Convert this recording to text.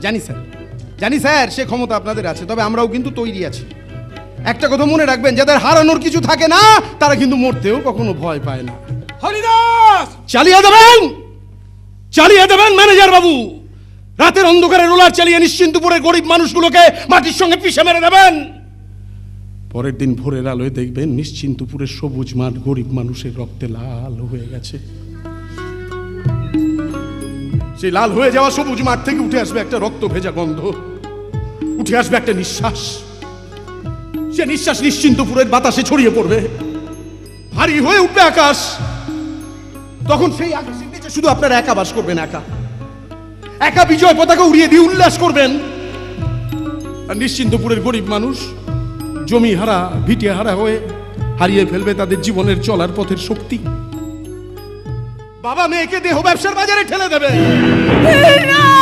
জানি স্যার সে ক্ষমতা আপনাদের আছে, তবে আমরাও কিন্তু তৈরি আছি। একটা কথা মনে রাখবেন, যাদের হারানোর কিছু থাকে না তারা কিন্তু মরতেও কখনো ভয় পায় না। হরিদাস, চালিয়ে দেবেন ম্যানেজার বাবু। রাতের অন্ধকারে রোলার চালিয়ে নিশ্চিন্তপুরের গরিব মানুষগুলোকে মাটির সঙ্গে পিষে মেরে দেবেন। পরের দিন ভোরের আলোয় দেখবেন নিশ্চিন্তপুরের সবুজ মাঠ গরিব মানুষের রক্তে লাল হয়ে গেছে। সেই লাল হয়ে যাওয়া সবুজ মাঠ থেকে উঠে আসবে একটা রক্ত ভেজা গন্ধ, উঠে আসবে একটা নিঃশ্বাস। সে নিঃশ্বাস নিশ্চিন্তপুরের বাতাসে ছড়িয়ে পড়বে, ভারী হয়ে উঠবে আকাশ। তখন সেই আকাশের নিচে শুধু আপনারা একা বাস করবেন, একা বিজয় পতাকা উড়িয়ে দিয়ে উল্লাস করবেন। আর নিশ্চিন্তপুরের গরিব মানুষ জমি হারা ভিটে হারা হয়ে হারিয়ে ফেলবে তাদের জীবনের চলার পথের শক্তি। বাবা মেয়েকে দেহ ব্যবসার বাজারে ঠেলে দেবে।